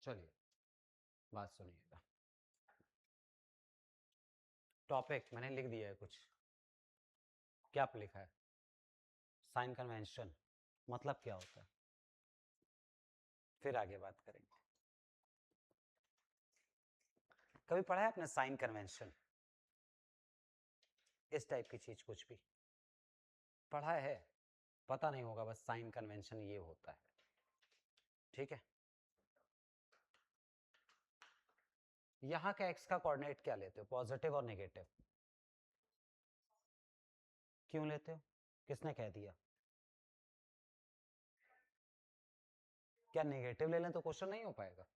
चलिए बात सुनिएगा। टॉपिक मैंने लिख दिया है कुछ। क्या लिखा है? साइन कन्वेंशन मतलब क्या होता है, फिर आगे बात करेंगे। कभी पढ़ा है आपने साइन कन्वेंशन? इस टाइप की चीज कुछ भी पढ़ा है? पता नहीं होगा, बस साइन कन्वेंशन ये होता है। ठीक है, यहाँ का एक्स का कोऑर्डिनेट क्या लेते हो, पॉजिटिव और नेगेटिव? क्यों लेते हो? किसने कह दिया? क्या नेगेटिव ले लें तो क्वेश्चन नहीं हो पाएगा?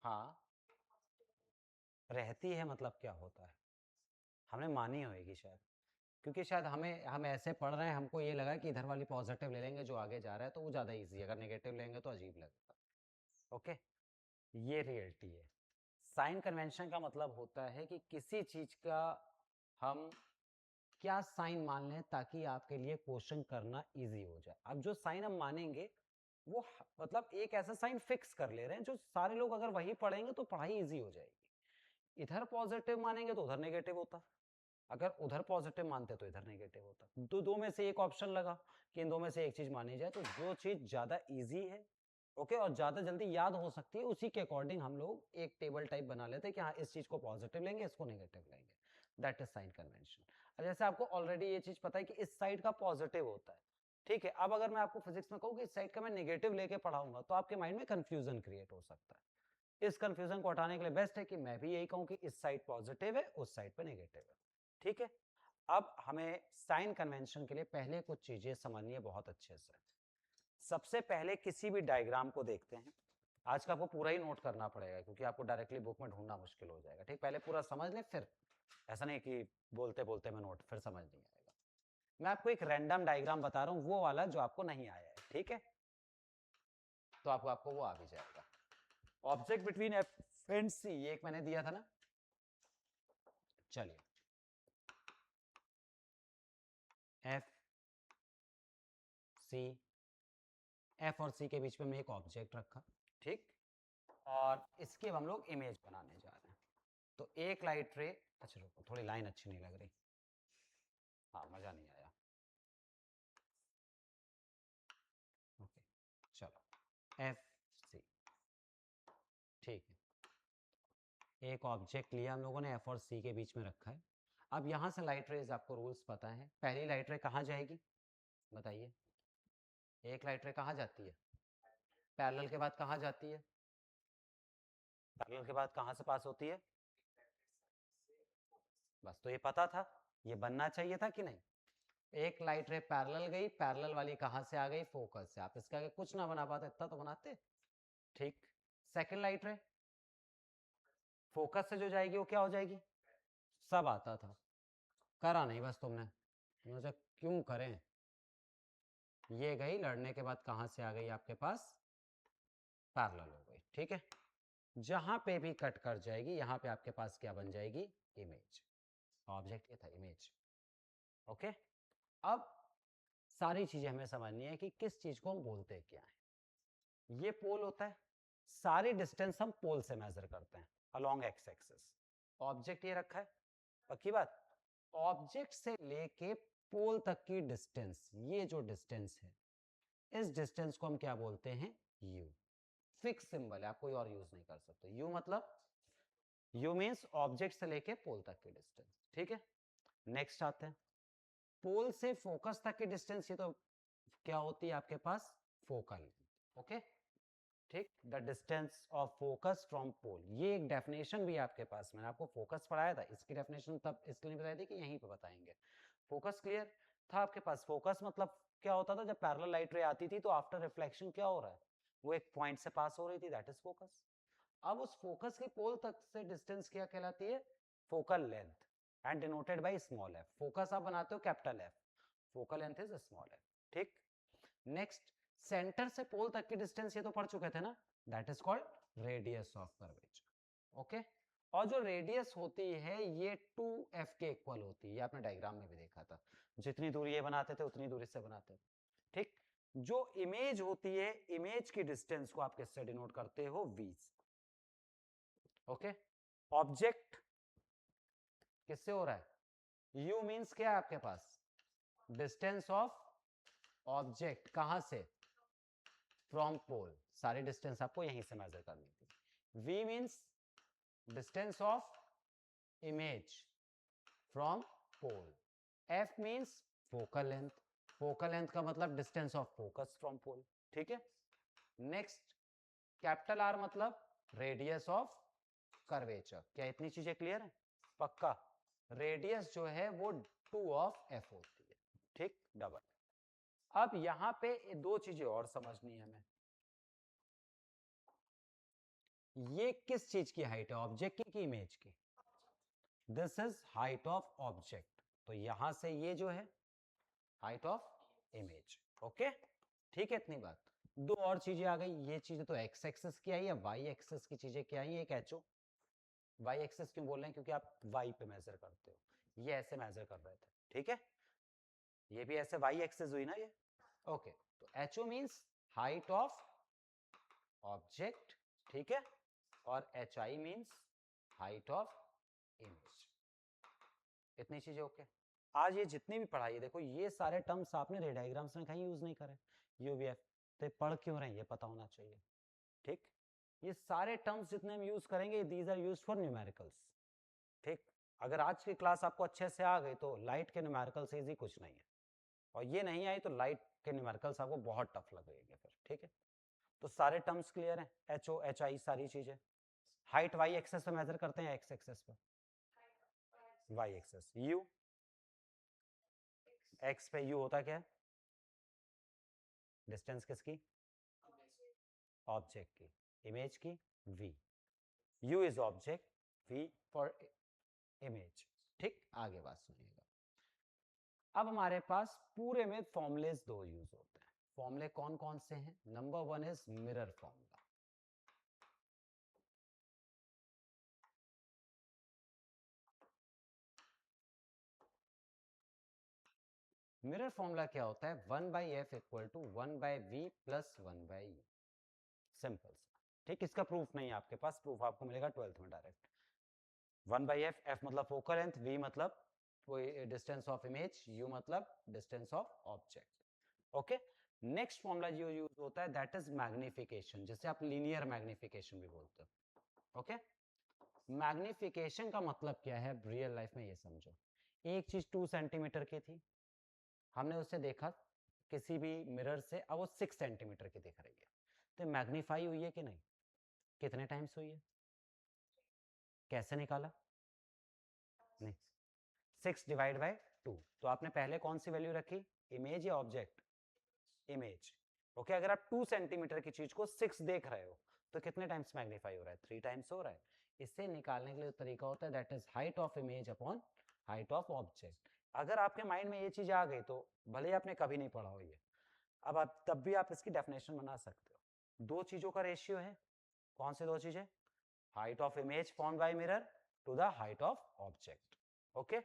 हाँ, रहती है मतलब क्या होता है? हमने मानी होगी शायद, क्योंकि शायद हम ऐसे पढ़ रहे हैं, हमको ये लगा कि इधर वाली पॉजिटिव ले लेंगे जो आगे जा रहा है तो वो ज़्यादा इजी है, अगर नेगेटिव लेंगे तो अजीब लगेगा। ओके, ये रियलिटी है। साइन कन्वेंशन का मतलब होता है कि किसी चीज का हम क्या साइन मान लें ताकि आपके लिए क्वेश्चन करना इजी हो जाए। अब जो साइन हम मानेंगे वो मतलब एक ऐसा साइन फिक्स कर ले रहे हैं जो सारे लोग अगर वही पढ़ेंगे तो पढ़ाई इजी हो जाएगी। इधर पॉजिटिव मानेंगे तो उधर नेगेटिव होता, अगर उधर पॉजिटिव मानते तो इधर नेगेटिव होता। तो दो में से एक ऑप्शन लगा कि इन दो में से एक चीज मानी जाए, तो जो चीज ज्यादा इजी है ओके और ज्यादा जल्दी याद हो सकती है उसी के अकॉर्डिंग हम लोग एक टेबल टाइप बना लेते हैं कि हाँ इस चीज को पॉजिटिव लेंगे, इसको नेगेटिव लेंगे। That is sine convention. अब जैसे आपको ऑलरेडी ये चीज पता है कि इस साइड का पॉजिटिव होता है, ठीक है। अब अगर मैं आपको फिजिक्स में कहूँ कि इस साइड का मैं नेगेटिव लेके पढ़ाऊंगा तो आपके माइंड में कंफ्यूजन क्रिएट हो सकता है। इस कंफ्यूजन को हटाने के लिए बेस्ट है कि मैं भी यही कहूँ कि इस साइड पॉजिटिव है, उस साइड पे नेगेटिव है। ठीक है, अब हमें साइन कन्वेंशन के लिए पहले कुछ चीजें समझनी है बहुत अच्छे से। सबसे पहले किसी भी डायग्राम को देखते हैं। आज का आपको पूरा ही नोट करना पड़ेगा क्योंकि आपको डायरेक्टली बुक में ढूंढना मुश्किल हो जाएगा। ठीक, पहले पूरा समझ लें, फिर ऐसा नहीं कि बोलते बोलते में नोट फिर समझ नहीं आएगा। मैं आपको एक रैंडम डायग्राम बता रहा हूँ, वो वाला जो आपको नहीं आया है, ठीक है, तो आपको वो आ भी जाएगा। ऑब्जेक्ट बिटवीन एफ एंड सी, ये एक मैंने दिया था ना। चलिए, एफ सी, एफ और सी के बीच में एक ऑब्जेक्ट रखा, ठीक, और इसके अब हम लोग इमेज बनाने जा रहे हैं। तो एक लाइट रे, अच्छा रुको, थोड़ी लाइन अच्छी नहीं लग रही, हाँ मजा नहीं आया। ओके, चलो एफ सी, ठीक है। एक ऑब्जेक्ट लिया हम लोगों ने, एफ और सी के बीच में रखा है। अब यहाँ से लाइट रेज, आपको रूल्स पता है, पहली लाइट रे कहाँ जाएगी बताइए? एक लाइट रे कहाँ जाती है? पैरेलल के बाद कहाँ जाती है? पैरेलल के बाद कहाँ से पास होती है? बस, तो ये पता था, ये बनना चाहिए था कि नहीं? एक लाइट रे पैरेलल गई, पैरेलल वाली कहाँ से आ गई? फोकस से। आप इसके आगे कुछ ना बना पाते, इतना तो बनाते। ठीक, सेकंड लाइट रे फोकस से जो जाएगी वो क्या हो जाएगी? सब आता था, करा नहीं बस तुमने, मुझे क्यों करें। ये गई, लड़ने के बाद कहाँ से आ गई आपके पास? पैरेलल हो गई, ठीक है। जहां पे भी कट कर जाएगी यहाँ पे आपके पास क्या बन जाएगी? इमेज। ऑब्जेक्ट ये था, इमेज। ओके, अब सारी चीजें हमें समझनी है कि किस चीज को हम बोलते हैं क्या है। ये पोल होता है, सारी डिस्टेंस हम पोल से मेजर करते हैं अलोंग एक्स एक्सिस। ऑब्जेक्ट ये रखा है, पक्की बात। ऑब्जेक्ट से लेके पोल तक की डिस्टेंस, ये जो डिस्टेंस है, इस डिस्टेंस को हम क्या बोलते हैं? यू। फिक्स सिंबल है, आप कोई और यूज नहीं कर सकते। यू मतलब, यू मीन्स ऑब्जेक्ट से लेके पोल तक की डिस्टेंस, ठीक है। नेक्स्ट आते हैं, पोल से फोकस तक की डिस्टेंस, ये तो क्या होती है आपके पास? फोकल। ओके, ठीक, the distance of focus from pole. ये एक डेफिनेशन भी है आपके पास, मैंने आपको फोकस पढ़ाया था, इसकी डेफिनेशन तब इसलिए बताई थी कि यहीं पे बताएंगे। फोकस क्लियर था आपके पास? फोकस मतलब क्या होता था, जब पैरेलल लाइट रे आती थी तो आफ्टर रिफ्लेक्शन क्या हो रहा है, वो एक पॉइंट से पास हो रही थी, दैट इज फोकस। अब उस फोकस के पोल तक से डिस्टेंस क्या कहलाती है? Focal length, and denoted by small F. Focus आप बनाते हो capital F, focal length is small F, ठीक। नेक्स्ट, सेंटर से पोल तक की डिस्टेंस ये तो पढ़ चुके थे ना, that is called radius of curvature. Okay, और जो रेडियस होती है ये 2f के इक्वल होती है, ये आपने डायग्राम में भी देखा था, जितनी दूरी ये बनाते थे उतनी दूरी से बनाते थे, ठीक। जो इमेज होती है, इमेज की डिस्टेंस को आप किससे डिनोट करते हो? v से। ओके, ऑब्जेक्ट किससे हो रहा है? u मींस क्या है आपके पास? डिस्टेंस ऑफ ऑब्जेक्ट, कहां से? From pole. सारी डिस्टेंस आपको यहीं से मेजर करनी थी। v means distance of image from pole. f means focal length. Focal length का मतलब distance of focus from pole. ठीक है, नेक्स्ट कैपिटल R मतलब रेडियस ऑफ कर्वेचर। क्या इतनी चीजें क्लियर है? पक्का। रेडियस जो है वो 2 ऑफ f होती है। ठीक, डबल। अब यहां पे दो चीजें और समझनी है हमें। ये किस चीज की हाइट है? ऑब्जेक्ट की इमेज की? This is height of object. तो यहां से ये जो है हाइट ऑफ इमेज। ओके, ठीक है, इतनी बात। दो और चीजें आ गई। ये चीजें तो एक्स एक्सेस की आई है, वाई एक्सेस की चीजें क्या आई है? एक एचओ। वाई एक्सेस क्यों बोल रहे हैं? क्योंकि आप वाई पे मेजर करते हो। ये ऐसे मेजर कर रहे थे, ठीक है, ये भी ऐसे वाई एक्सेस हुई ना ये। ओके, तो HO means height of object, ठीक है, और H I means height of image. इतनी चीजें ओके। आज ये जितनी भी पढ़ाई है, देखो ये सारे टर्म्स आपने रे डायग्राम्स में कहीं यूज नहीं करे। यूवीएफ तो पढ़ क्यों रहे हैं ये पता होना चाहिए। ठीक, ये सारे टर्म्स जितने हम यूज करेंगे these are used for numericals. ठीक, अगर आज की क्लास आपको अच्छे से आ गई तो लाइट के न्यूमेरिकल्स इजी कुछ नहीं है, और ये नहीं आई तो लाइट के न्यूमेरिकल्स आपको बहुत टफ लगेंगे फिर। ठीक है, तो सारे टर्म्स क्लियर हैं, एच ओ एच आई सारी चीजें। हाइट वाई एक्सेस पे मेजर करते हैं, एक्स एक्सेस पे? Y axis. यू एक्स पे यू होता क्या है? डिस्टेंस किसकी? ऑब्जेक्ट की। इमेज की? v। u is object, v for image. ठीक, आगे बात सुनिएगा। अब हमारे पास पूरे में फॉर्मुलेस दो यूज होते हैं। फॉर्मुले कौन कौन से हैं? Number one is mirror formula. Mirror formula क्या होता है? 1/f equal to 1/v plus 1/u। Simple. ठीक, इसका प्रूफ नहीं है आपके पास, प्रूफ आपको मिलेगा 12th में डायरेक्ट। 1/f, f मतलब फोकल लेंथ, v मतलब डिस्टेंस ऑफ इमेज, u मतलब distance of object. Okay, next formula जो यूज होता है दैट इज मैग्निफिकेशन, जिसे आप लीनियर मैग्निफिकेशन भी बोलते हो। ओके, मैग्निफिकेशन का मतलब क्या है रियल लाइफ में? ये समझो, एक चीज 2 सेंटीमीटर की थी, हमने उसे देखा किसी भी मिरर से, अब वो 6 सेंटीमीटर की दिख रही है, तो मैग्नीफाई हुई है कि नहीं? कितने टाइम्स हुई है? कैसे निकाला? नहीं, 6 डिवाइड बाय 2। तो आपने पहले कौन सी वैल्यू रखी? इमेज या ऑब्जेक्ट? इमेज। ओके, अगर आप 2 सेंटीमीटर की चीज को 6 देख रहे हो तो कितने टाइम्स मैग्नीफाई हो रहा है? 3 टाइम्स हो रहा है। इससे निकालने के लिए तरीका होता है that is height of image upon height of object. अगर आपके माइंड में ये चीज आ गई तो भले ही आपने कभी नहीं पढ़ा हो ये, अब आप तब भी आप इसकी डेफिनेशन बना सकते हो। दो चीजों का रेशियो है, कौन सी दो चीजें? Height of image formed by mirror to the height of object. Okay,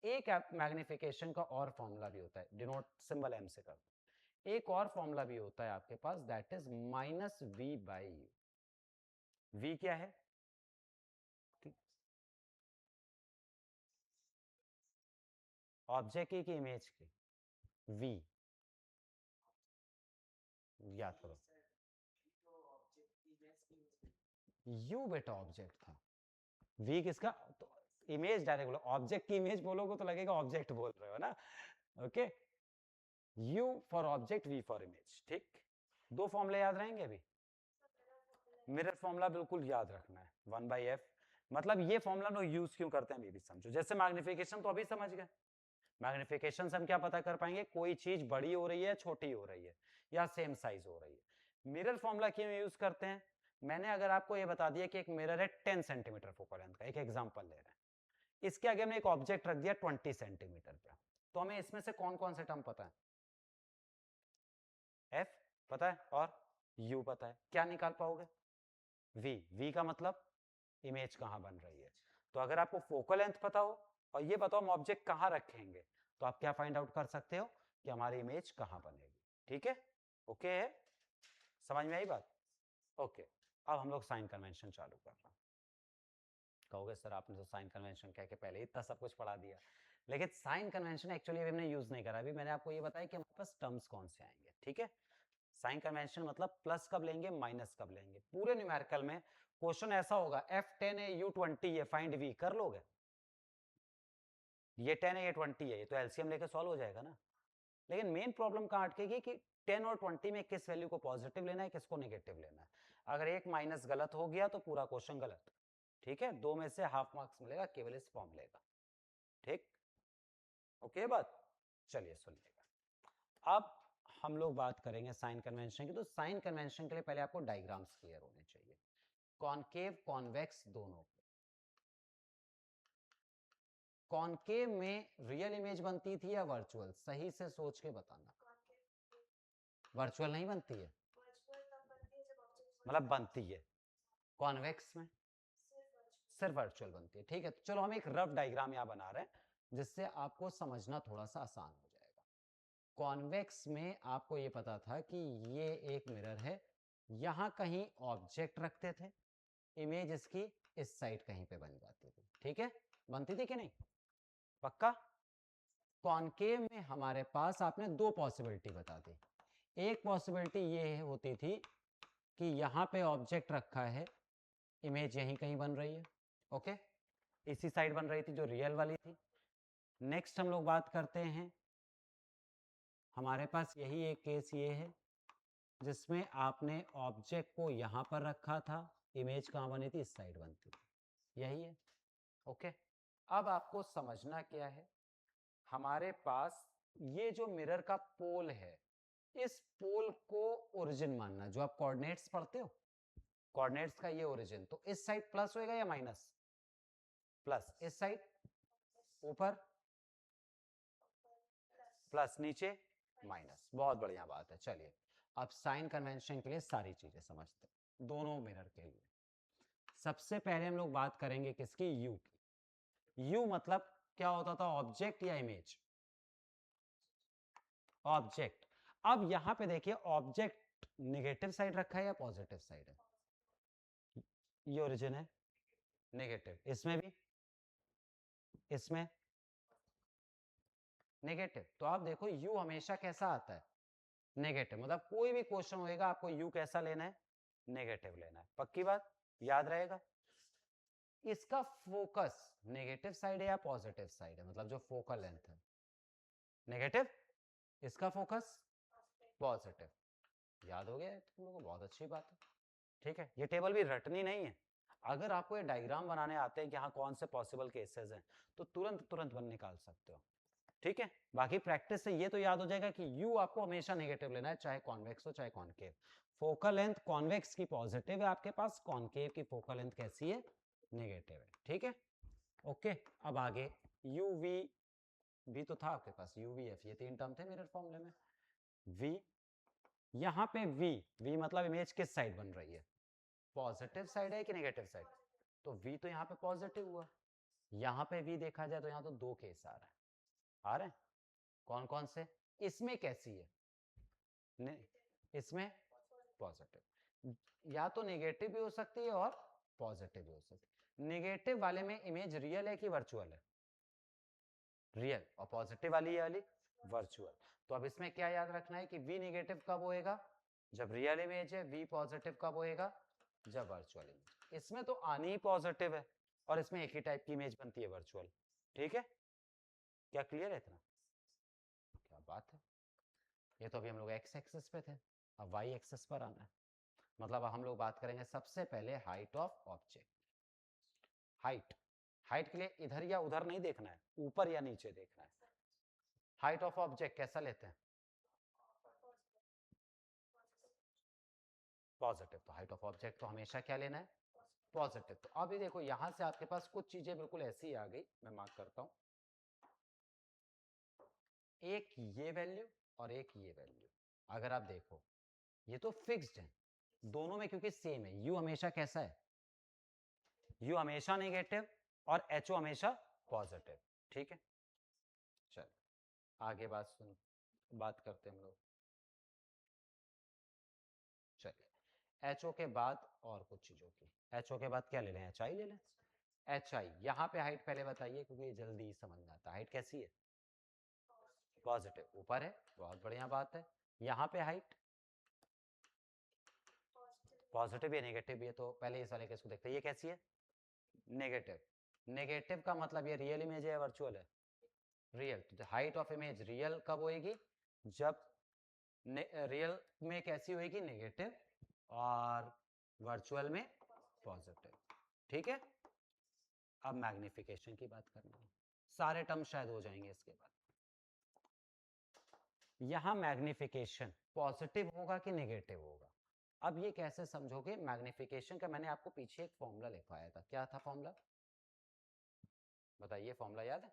एक मैग्निफिकेशन का और फॉर्मूला भी होता है, डिनोट सिंबल एम से करते हैं। एक और फॉर्मूला भी होता है आपके पास दैट इज -v/u। v क्या है? ऑब्जेक्ट की इमेज की? v, याद करो। u बेटा ऑब्जेक्ट था, v किसका? तो इमेज डायरेक्ट बोलो, ऑब्जेक्ट की इमेज बोलोगे तो लगेगा ऑब्जेक्ट बोल रहे हो ना। Okay, u for object, v for image. ठीक, दो फॉर्मूले याद रहेंगे अभी। मिरर फॉर्मूला बिल्कुल याद रखना है, 1/f। मतलब ये फॉर्मूला लोग यूज क्यों करते हैं ये भी समझो। जैसे मैग्निफिकेशन तो अभी समझ गए, मैग्निफिकेशन से हम क्या पता कर पाएंगे? कोई चीज बड़ी हो रही है, छोटी हो रही है, या सेम साइज हो रही है। मिरर फॉर्मूला क्यों यूज करते हैं? मैंने अगर आपको ये बता दिया कि एक मिरर है 10 सेंटीमीटर फोकल लेंथ का, एक एग्जांपल ले रहे हैं, इसके आगे हमने एक ऑब्जेक्ट रख दिया 20 सेंटीमीटर पे, तो हमें इसमें से कौन कौन से टर्म पता है? f पता है और u पता है, क्या निकाल पाओगे? v। v का मतलब इमेज कहां बन रही है। तो अगर आपको फोकल लेंथ पता हो और ये बताओ हम ऑब्जेक्ट कहां रखेंगे, तो आप क्या फाइंड आउट कर सकते हो कि हमारी इमेज कहां बनेगी। ठीक है, ओके है, समझ में आई बात? ओके, अब हम लोग साइन कन्वेंशन चालू कर रहे हैं। कहोगे सर आपने तो साइन कन्वेंशन कह के पहले इतना सब कुछ पढ़ा दिया, लेकिन साइन कन्वेंशन एक्चुअली अभी हमने यूज नहीं करा। अभी मैंने आपको ये बताया कि हमारे पास टर्म्स कौन से आएंगे, ठीक है। साइन कन्वेंशन मतलब प्लस कब लेंगे, माइनस कब लेंगे। पूरे न्यूमेरिकल में क्वेश्चन ऐसा होगा, F10 है, U20 है, फाइंड V, कर लोगे? ये 10 है, ये 20 है, ये तो एलसीएम लेके सॉल्व हो जाएगा ना। लेकिन मेन प्रॉब्लम कहाँ अटकेगी कि 10 और 20 में किस वैल्यू को पॉजिटिव लेना है, किसको नेगेटिव लेना है। अगर एक माइनस गलत हो गया तो पूरा क्वेश्चन गलत, ठीक है। 2 में से हाफ मार्क्स मिलेगा केवल इस फॉर्मूले का, ठीक। ओके बात, चलिए सुनिएगा। अब हम लोग बात करेंगे साइन कन्वेंशन की। तो साइन कन्वेंशन के लिए पहले आपको डायग्राम्स क्लियर होने चाहिए, कॉनकेव कॉन्वेक्स दोनों। कॉनकेव में रियल इमेज बनती थी या वर्चुअल, सही से सोच के बताना। वर्चुअल नहीं बनती है, मतलब बनती है। कॉन्वेक्स में सिर्फ वर्चुअल बनती है, ठीक है। तो चलो हम एक रफ डायग्राम यहाँ बना रहे हैं जिससे आपको समझना थोड़ा सा आसान हो जाएगा। कॉन्वेक्स में आपको ये पता था कि ये एक मिरर है, यहां कहीं ऑब्जेक्ट रखते थे, इमेज इसकी इस साइड कहीं पे बन जाती थी, ठीक है। बनती थी कि नहीं, पक्का? कॉनकेव में हमारे पास आपने दो पॉसिबिलिटी बता दी। एक पॉसिबिलिटी ये होती थी कि यहाँ पे ऑब्जेक्ट रखा है, इमेज यहीं कहीं बन रही है, ओके, इसी साइड बन रही थी जो रियल वाली थी। नेक्स्ट हम लोग बात करते हैं, हमारे पास यही एक केस ये है जिसमें आपने ऑब्जेक्ट को यहाँ पर रखा था, इमेज कहाँ बनी थी, इस साइड बनती थी, यही है, ओके। अब आपको समझना क्या है, हमारे पास ये जो मिरर का पोल है, इस पोल को ओरिजिन मानना। जो आप कोऑर्डिनेट्स पढ़ते हो, कोऑर्डिनेट्स का ये ओरिजिन, तो इस साइड प्लस होएगा या माइनस? प्लस। इस साइड ऊपर प्लस, नीचे माइनस। बहुत बढ़िया बात है। चलिए अब साइन कन्वेंशन के लिए सारी चीजें समझते हैं दोनों मिरर के लिए। सबसे पहले हम लोग बात करेंगे किसकी, यू की। यू मतलब क्या होता था, ऑब्जेक्ट या इमेज? ऑब्जेक्ट। अब यहां पे देखिए ऑब्जेक्ट नेगेटिव साइड रखा है या पॉजिटिव साइड है? ये ओरिजिन है, नेगेटिव। इसमें भी, इसमें नेगेटिव। तो आप देखो u हमेशा कैसा आता है, नेगेटिव। मतलब कोई भी क्वेश्चन होएगा आपको u कैसा लेना है, नेगेटिव लेना है। पक्की बात, याद रहेगा। इसका फोकस नेगेटिव साइड है या पॉजिटिव साइड है, मतलब जो फोकल लेंथ है, नेगेटिव। इसका फोकस पॉजिटिव। याद हो गया तुम लोगों को, बहुत अच्छी बात है, ठीक है। ये टेबल भी रटनी नहीं है। अगर आपको ये डायग्राम बनाने आते हैं कि हाँ कौन से पॉसिबल केसेस हैं, तो तुरंत तुरंत बन निकाल सकते हो, ठीक है। बाकी प्रैक्टिस से ये तो याद हो जाएगा कि u आपको हमेशा नेगेटिव लेना है, चाहे कॉन्वेक्स हो चाहे कॉनकेव। फोकल लेंथ कॉन्वेक्स की पॉजिटिव है आपके पास, कॉनकेव की फोकल लेंथ कैसी है, नेगेटिव है, ठीक है। ओके, अब आगे u v भी तो था आपके पास, u v f, ये तीन टर्म थे मिरर फॉर्मूले में। v, यहाँ पे v मतलब इमेज किस साइड बन रही है, पॉजिटिव साइड है कि नेगेटिव साइड? तो v तो यहाँ पे पॉजिटिव हुआ। यहाँ पे v देखा जाए तो यहाँ तो दो केस आ रहे हैं। कौन कौन से? इसमें कैसी है, इसमें पॉजिटिव। या तो नेगेटिव भी हो सकती है और पॉजिटिव भी हो सकती है। नेगेटिव वाले में इमेज रियल है कि वर्चुअल है, रियल। और पॉजिटिव वाली वर्चुअल। तो अब इसमें क्या याद रखना है कि v नेगेटिव कब होएगा, जब रियल इमेज है। v पॉजिटिव कब होएगा, जब वर्चुअल इमेज। इसमें तो आनी ही पॉजिटिव है और इसमें एक ही टाइप की इमेज बनती है, वर्चुअल, ठीक है। क्या क्लियर है इतना? क्या बात है। ये तो अभी हम लोग एक्स एक्सिस पे थे, अब वाई एक्सिस पर आना है। मतलब हम लोग बात करेंगे सबसे पहले height of object. Height, height के लिए इधर या उधर नहीं देखना है, ऊपर या नीचे देखना है। हाइट ऑफ ऑब्जेक्ट कैसा लेते हैं, पॉजिटिव। तो हाइट ऑफ ऑब्जेक्ट तो हमेशा क्या लेना है, पॉजिटिव। तो अभी देखो यहां से आपके पास कुछ चीजें बिल्कुल ऐसी आ गई, मैं मार्क करता हूं। एक ये वैल्यू और एक ये वैल्यू। अगर आप देखो ये तो फिक्स्ड है दोनों में, क्योंकि सेम है। u हमेशा कैसा है, u हमेशा नेगेटिव और ho हमेशा पॉजिटिव, ठीक है। चल आगे बात करते हैं हम लोग। HO के बाद और कुछ चीजों की, HO के बाद क्या ले लें, HI ले लें। HI यहाँ पे हाइट पहले बताइए क्योंकि ये जल्दी समझ में आता है। हाइट कैसी है, पॉजिटिव, ऊपर है, बहुत बढ़िया बात है। यहाँ पे हाइट पॉजिटिव या नेगेटिव, ये तो पहले इस वाले केस को देखते हैं, ये कैसी है, नेगेटिव। नेगेटिव का मतलब ये रियल इमेज है या वर्चुअल है, रियल। तो हाइट ऑफ इमेज रियल कब होएगी, जब रियल में कैसी होएगी, नेगेटिव, और वर्चुअल में पॉजिटिव। ठीक है, अब मैग्निफिकेशन की बात करनी है, सारे टर्म शायद हो जाएंगे इसके बाद। यहां मैग्निफिकेशन पॉजिटिव होगा कि नेगेटिव होगा, अब ये कैसे समझोगे। मैग्निफिकेशन का मैंने आपको पीछे एक फॉर्मूला लिखवाया था, क्या था फॉर्मूला, बताइए, फॉर्मूला याद है?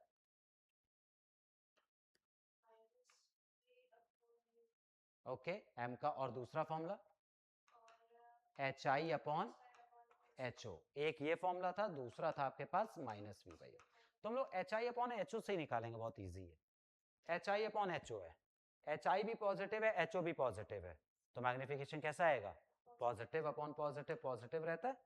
ओके, एम का, और दूसरा फॉर्मूला HI अपॉन HO। एक ये फॉर्मूला था, दूसरा था आपके पास माइनस V बाई। तो हम लोग HI अपॉन HO से ही निकालेंगे, बहुत इजी है। HI अपॉन HO है, HI भी पॉजिटिव है, HO भी पॉजिटिव है, तो मैग्निफिकेशन कैसा आएगा, पॉजिटिव अपॉन पॉजिटिव, पॉजिटिव रहता है।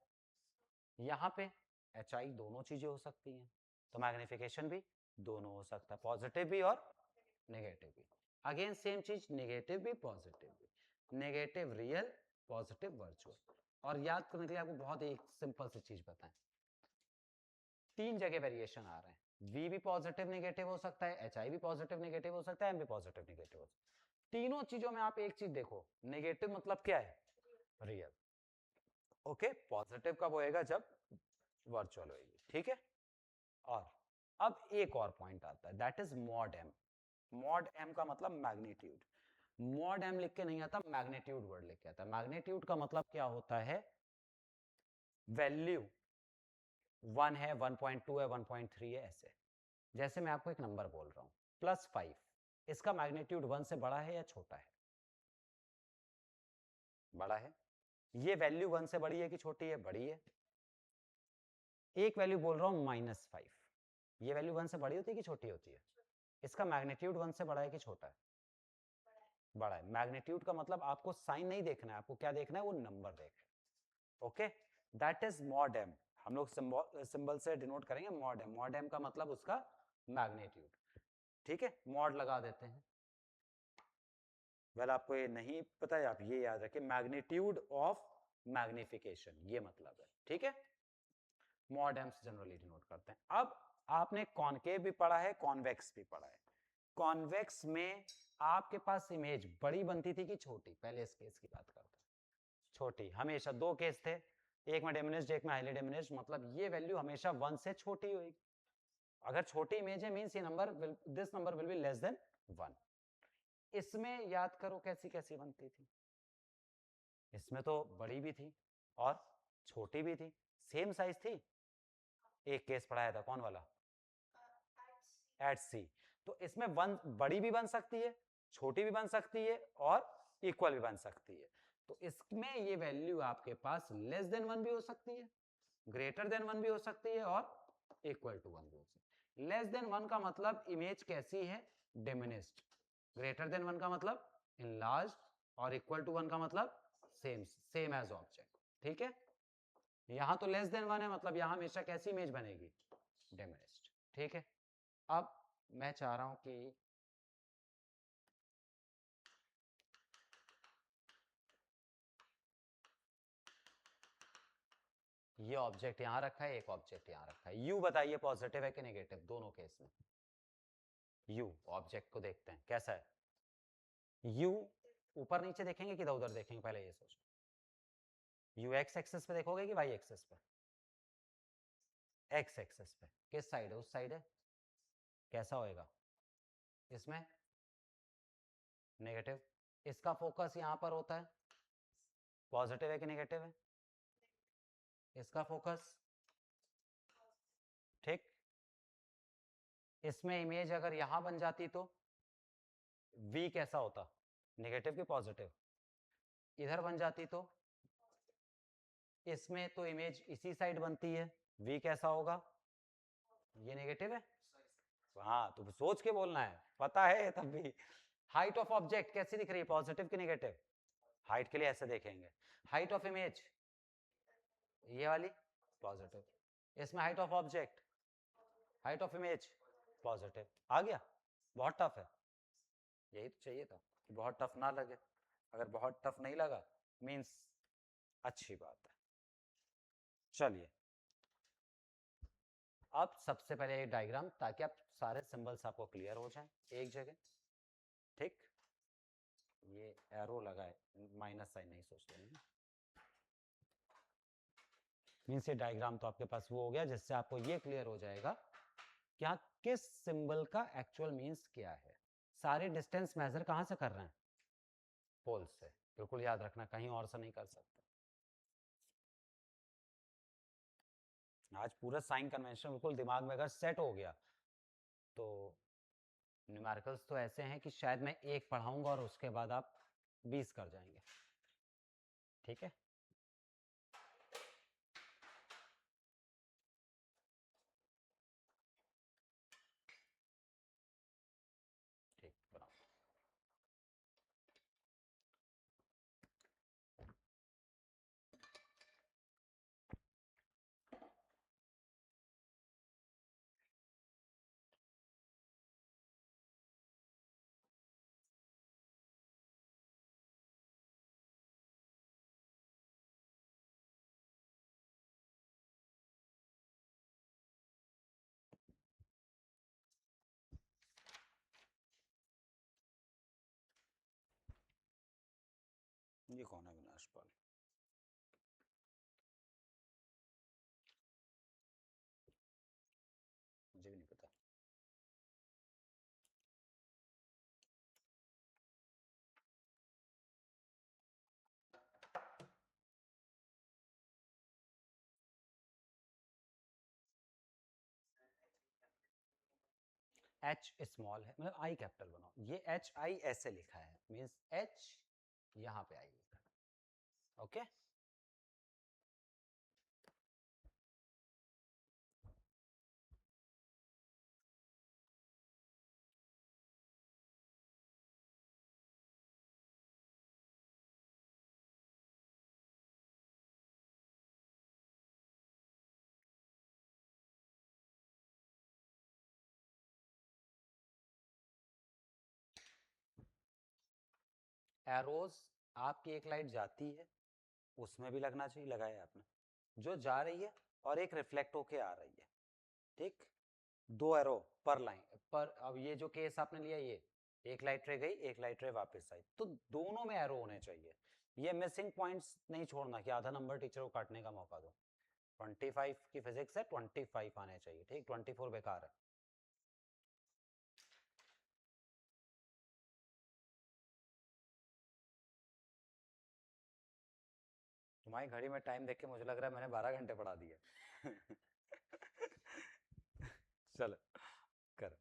यहाँ पे HI दोनों चीजें हो सकती हैं, तो मैग्निफिकेशन भी दोनों हो सकता है, पॉजिटिव भी और नेगेटिव भी। अगेन सेम चीज, नेगेटिव भी पॉजिटिव भी, नेगेटिव रियल, पॉजिटिव वर्चुअल। और याद करने के लिए आपको बहुत एक सिंपल सी चीज बताएं, तीन जगह वेरिएशन आ रहे हैं, V भी पॉजिटिव नेगेटिव हो सकता है, HI भी पॉजिटिव नेगेटिव हो सकता है, M भी पॉजिटिव नेगेटिव हो सकता है। तीनों चीजों में आप एक चीज देखो, नेगेटिव मतलब क्या है, रियल। ओके, पॉजिटिव कब होएगा, जब वर्चुअल होएगी। ठीक है, और अब एक और पॉइंट आता है, that is mod M। Mod M का मतलब मैग्नीट्यूड। मॉड M लिख के नहीं आता, मैग्नीट्यूड वर्ड लिख के आता है। मैग्नीट्यूड का मतलब क्या होता है, वैल्यू 1 है, 1.2 है, 1.3 है, ऐसे। जैसे मैं आपको एक नंबर बोल रहा हूं +5, इसका मैग्नीट्यूड 1 से बड़ा है या छोटा है, बड़ा है। ये वैल्यू 1 से बड़ी है कि छोटी है, बड़ी है। एक वैल्यू बोल रहा हूं -5, ये वैल्यू 1 से बड़ी होती है कि छोटी होती है, इसका मैग्नीट्यूड 1 से बड़ा है कि छोटा है, बड़ा है। मैग्नीट्यूड का मतलब आपको साइन नहीं देखना है, आपको क्या देखना है, वो नंबर देखना है। Okay, that is mod M। हम लोग सिंबल से डिनोट करेंगे मॉड M। मॉड M का मतलब उसका मैग्नीट्यूड। ठीक है, मॉड लगा देते हैं। वेल आपको ये नहीं पता है, आप ये याद रखें, मैग्नीट्यूड ऑफ मैग्निफिकेशन, ये मतलब है। ठीक है, मॉड M से जनरली डिनोट करते हैं। अब आपने कॉनकेव भी पढ़ा है, कॉन्वेक्स भी पढ़ा है। कॉन्वेक्स में आपके पास इमेज बड़ी बनती थी कि छोटी, पहले इस केस की बात करते हैं, छोटी। हमेशा दो केस थे, एक में डिमिनिश्ड, एक में हाईली डिमिनिश्ड, मतलब ये वैल्यू हमेशा 1 से छोटी होगी। अगर छोटी इमेज है मींस ये number this number will be less than 1। इसमें याद करो कैसी कैसी बनती थी, इसमें तो बड़ी भी थी और छोटी भी थी, सेम साइज थी। एक केस पढ़ाया था, कौन वाला, @C। तो इसमें वन बड़ी भी बन सकती है, छोटी भी बन सकती है, और इक्वल भी बन सकती है। तो इसमें ये वैल्यू आपके पास लेस देन 1 भी हो सकती है, ग्रेटर देन 1 भी हो सकती है, और इक्वल टू 1 भी हो सकती है। लेस देन 1 का मतलब इमेज कैसी है, डिमिनिश्ड। ग्रेटर देन 1 का मतलब इनलार्ज्ड, और इक्वल टू 1 का मतलब सेम एज ऑब्जेक्ट। ठीक है, यहां तो लेस देन 1 है, मतलब यहां हमेशा कैसी इमेज बनेगी, डिमिनिश्ड। ठीक है, अब मैं चाह रहा हूं कि ये ऑब्जेक्ट यहां रखा है, एक ऑब्जेक्ट यहां रखा है। यू बताइए पॉजिटिव है कि नेगेटिव, दोनों केस में। यू ऑब्जेक्ट को देखते हैं कैसा है। यू ऊपर नीचे देखेंगे कि इधर उधर देखेंगे, पहले ये सोचो। यू एक्स एक्सेस पे देखोगे कि वाई एक्सेस पे, एक्स एक्सेस पे। किस साइड है, उस साइड है, कैसा होएगा, इसमें नेगेटिव। इसका फोकस यहां पर होता है, पॉजिटिव है कि नेगेटिव है, इसका फोकस। ठीक, इसमें इमेज अगर यहां बन जाती तो V कैसा होता, नेगेटिव कि पॉजिटिव, इधर बन जाती तो, इसमें तो इमेज इसी साइड बनती है, V कैसा होगा, ये नेगेटिव है। हाँ, तो सोच के बोलना है, पता है तब भी। हाइट ऑफ ऑब्जेक्ट कैसी दिख रही है, पॉजिटिव कि नेगेटिव, हाइट के लिए ऐसे देखेंगे, हाइट ऑफ इमेज ये वाली पॉजिटिव, इसमें height of object, height of image positive. आ गया? बहुत टफ है, यही तो चाहिए था कि बहुत टफ ना लगे। अगर बहुत टफ नहीं लगा मीन्स अच्छी बात है। चलिए अब सबसे पहले ये डायग्राम, ताकि आप सारे सिंबल्स आपको क्लियर हो जाएं एक जगह। ठीक, ये एरो लगा है, माइनस साइन नहीं सोचते हैं। मीन्स ये डायग्राम तो आपके पास वो हो गया जिससे आपको ये क्लियर हो जाएगा कि हाँ किस सिंबल का एक्चुअल मीन्स क्या है। सारे डिस्टेंस मेजर कहाँ से कर रहे हैं? पोल से। बिल्कुल याद रखना, कहीं और से नहीं कर सकते। आज पूरा साइन कन्वेंशन बिल्कुल दिमाग में अगर सेट हो गया तो न्यूमेरिकल्स तो ऐसे हैं कि शायद मैं एक पढ़ाऊंगा और उसके बाद आप 20 कर जाएंगे। ठीक है, ठीक बनाओ। ये कौन है विनाश पाल? मुझे भी नहीं पता। एच स्मॉल है, मतलब आई कैपिटल बनाओ। ये एच आई ऐसे लिखा है, मीन्स एच यहाँ पे आई लिखा है। ओके, एरोज आपकी एक लाइट जाती है उसमें भी लगना चाहिए, लगाया आपने, जो जा रही है और एक रिफ्लेक्ट होके आ रही है। ठीक, दो एरो पर लाइन पर। अब ये जो केस आपने लिया, ये एक लाइट रे गई एक लाइट रे वापस आई, तो दोनों में एरो होने चाहिए। ये मिसिंग पॉइंट्स नहीं छोड़ना कि आधा नंबर टीचर को काटने का मौका दो। 25 की फिजिक्स है, 25 आने चाहिए। ठीक, 24 बेकार है। तुम्हारी घड़ी में टाइम देख के मुझे लग रहा है मैंने 12 घंटे पढ़ा दिए। चलो कर।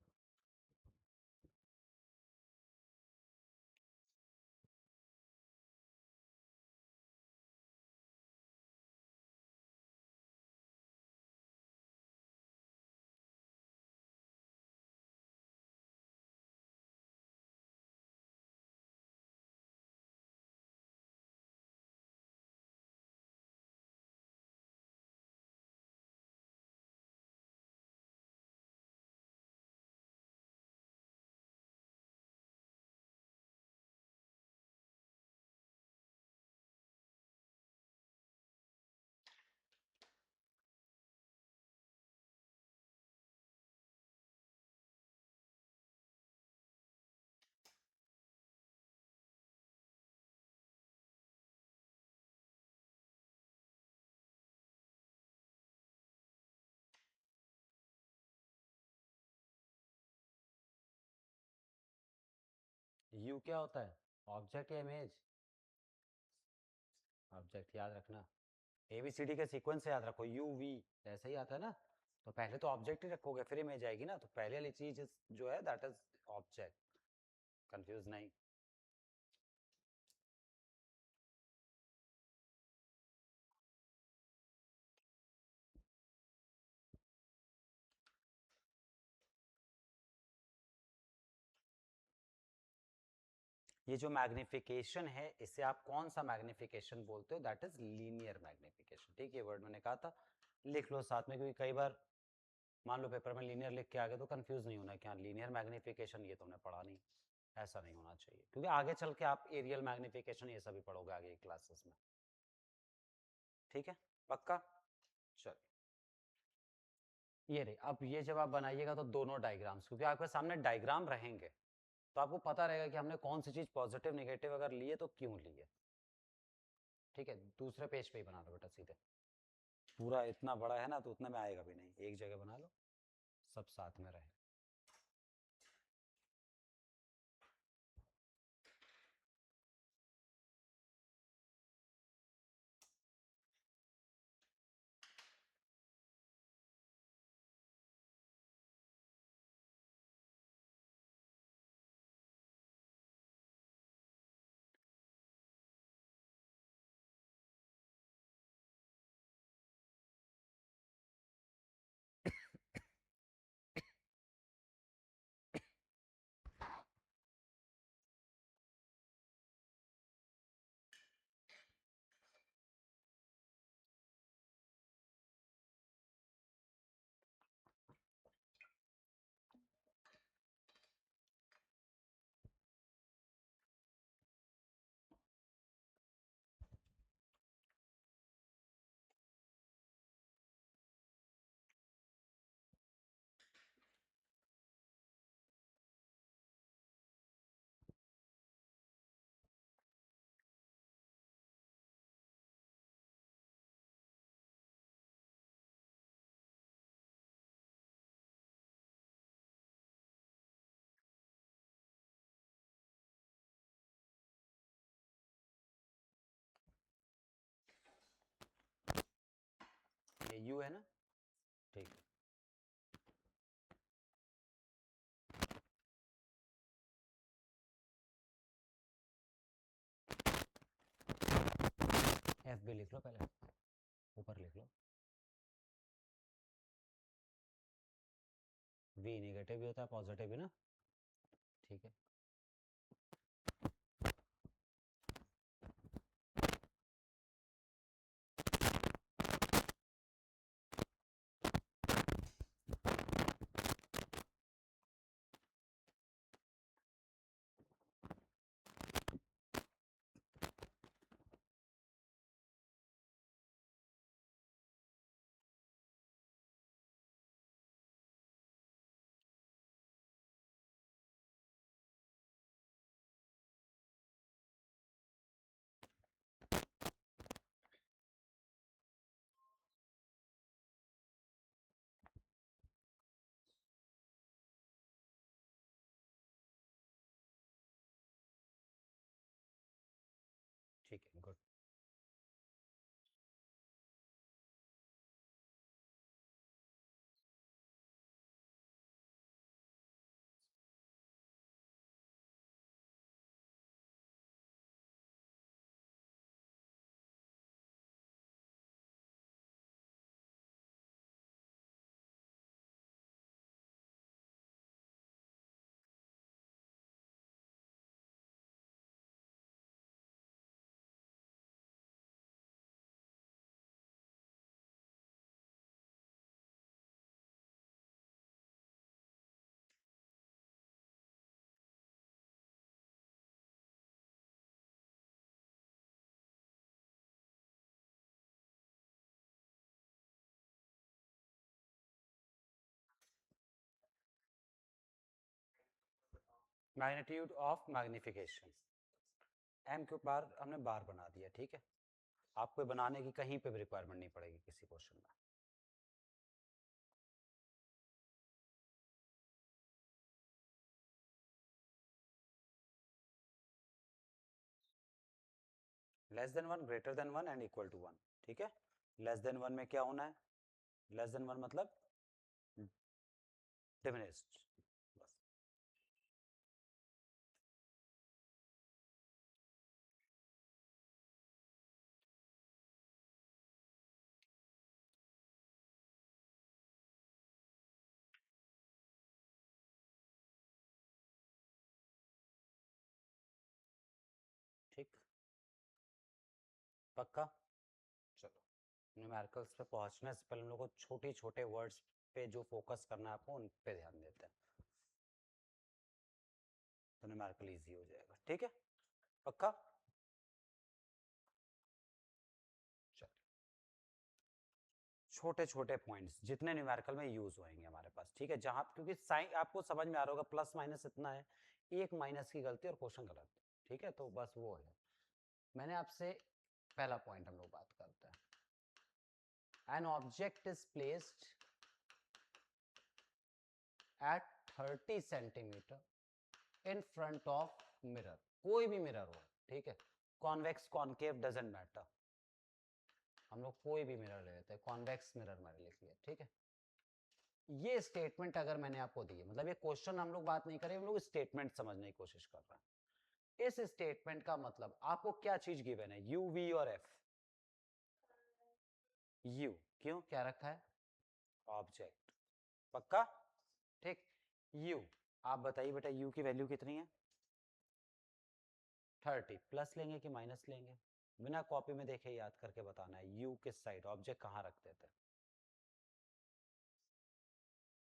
यू क्या होता है? ऑब्जेक्ट या इमेज? ऑब्जेक्ट याद रखना। एबीसीडी के सीक्वेंस से याद रखो, यू वी ऐसे ही आता है ना। तो पहले तो ऑब्जेक्ट ही रखोगे फिर इमेज आएगी ना, तो पहले वाली चीज जो है दैट इज ऑब्जेक्ट। कंफ्यूज नहीं। ये जो मैग्निफिकेशन है इसे आप कौन सा मैग्निफिकेशन बोलते हो? That is linear magnification. ठीक है, वर्ड मैंने कहा था, लिख लो साथ में, क्योंकि कई बार मान लो पेपर में लीनियर लिख के आ गए तो कंफ्यूज नहीं होना कि हाँ लीनियर मैग्निफिकेशन ये तुमने पढ़ा नहीं। ऐसा नहीं होना चाहिए, क्योंकि आगे चल के आप एरियल मैग्निफिकेशन ये सभी पढ़ोगे आगे क्लासेस में। ठीक है, पक्का? चल, ये रही। अब ये जब आप बनाइएगा तो दोनों डायग्राम्स, क्योंकि आपके सामने डायग्राम रहेंगे तो आपको पता रहेगा कि हमने कौन सी चीज पॉजिटिव नेगेटिव अगर लिए तो क्यों लिए। ठीक है, दूसरे पेज पे ही बना लो बेटा सीधे। पूरा इतना बड़ा है ना तो उतना में आएगा भी नहीं, एक जगह बना लो, सब साथ में रहे। ये यू है ना? ठीक है, एफ भी लिख लो, पहले ऊपर लिख लो। वी नेगेटिव भी होता है, पॉजिटिव भी ना? ठीक है, ठीक है, good. Magnitude of magnification, M के बार हमने बार बना दिया। ठीक है, आपको बनाने की कहीं पे भी रिक्वायरमेंट नहीं पड़ेगी किसी क्वेश्चन में। Less than one, greater than one and equal to one. ठीक है, लेस देन वन में क्या होना है? लेस देन वन मतलब डिमिनिश्ड। ठीक, पक्का। चलो, न्यूमेरिकल्स पे पहुंचने से पहले हम लोग को छोटे छोटे वर्ड्स पे जो फोकस करना है आपको, उन पे ध्यान देते हैं, तो न्यूमेरिकल इजी हो जाएगा। ठीक है, पक्का। छोटे छोटे पॉइंट्स जितने न्यूमेरिकल में यूज होंगे हमारे पास, ठीक है, जहां क्योंकि साइन आपको समझ में आ रहा होगा, प्लस माइनस इतना है, एक माइनस की गलती और क्वेश्चन गलत, ठीक है, तो बस वो है। मैंने आपसे पहला पॉइंट हम लोग बात करते हैं, an object is placed at 30 centimetre in front of mirror, कोई भी मिरर हो, ठीक है, कॉन्वेक्स कॉनकेव डजंट मैटर, हम लोग कोई भी मिरर ले लेते हैं, कॉन्वेक्स मिरर मैंने लिख लिया, ठीक है। ये स्टेटमेंट अगर मैंने आपको दी है, मतलब ये क्वेश्चन हम लोग बात नहीं करें, हम लोग स्टेटमेंट समझने की कोशिश कर रहे हैं। इस स्टेटमेंट का मतलब आपको क्या चीज गिवन है, यू, वी और एफ। यू क्यों क्या रखा है, ऑब्जेक्ट, पक्का, ठीक। यू, आप बताइए बेटा यू की वैल्यू कितनी है, 30, प्लस लेंगे कि माइनस लेंगे, बिना कॉपी में देखे याद करके बताना है, यू किस साइड, ऑब्जेक्ट कहां रख देते,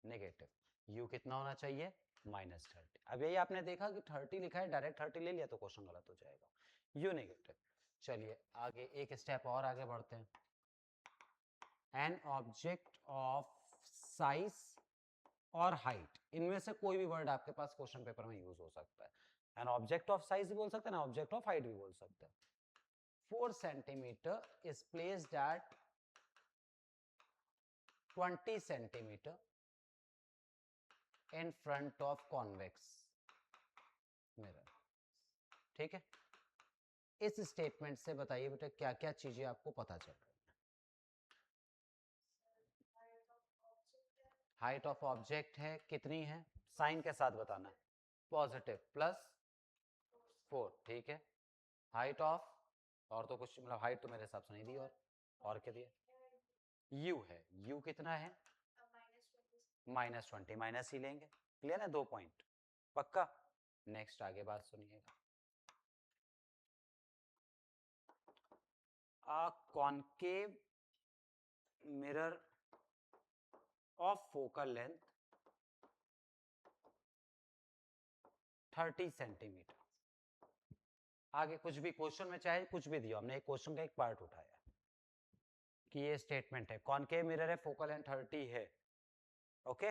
नेगेटिव, यू कितना होना चाहिए, -30। अब यही आपने देखा कि 30 लिखा है, डायरेक्ट 30 ले लिया तो क्वेश्चन गलत हो जाएगा, यू नेगेटिव। चलिए आगे एक स्टेप और आगे बढ़ते हैं, एन ऑब्जेक्ट ऑफ साइज और हाइट, इनमें से कोई भी वर्ड आपके पास क्वेश्चन पेपर में यूज हो सकता है, एन ऑब्जेक्ट ऑफ साइज भी बोल सकते हैं ना, ऑब्जेक्ट ऑफ हाइट भी बोल सकते हैं। 4 centimetre is placed at 20 centimetre in front of convex mirror, ठीक है। इस स्टेटमेंट से बताइए बेटा क्या क्या चीजें आपको पता चल रही है, हाइट ऑफ ऑब्जेक्ट है कितनी है, साइन के साथ बताना है, पॉजिटिव +4, ठीक है। हाइट ऑफ, और तो कुछ मतलब हाइट तो मेरे हिसाब से नहीं दी, और क्या दिया, यू है, यू कितना है, -20, माइनस ही लेंगे, क्लियर है, 2 पॉइंट, पक्का। नेक्स्ट आगे बात सुनिएगा, a concave mirror of focal length 30 centimetre, आगे कुछ भी क्वेश्चन में चाहे कुछ भी दिया, हमने एक क्वेश्चन का एक पार्ट उठाया कि ये स्टेटमेंट है, कॉनकेव मिरर है, फोकल लेंथ 30 है, ओके,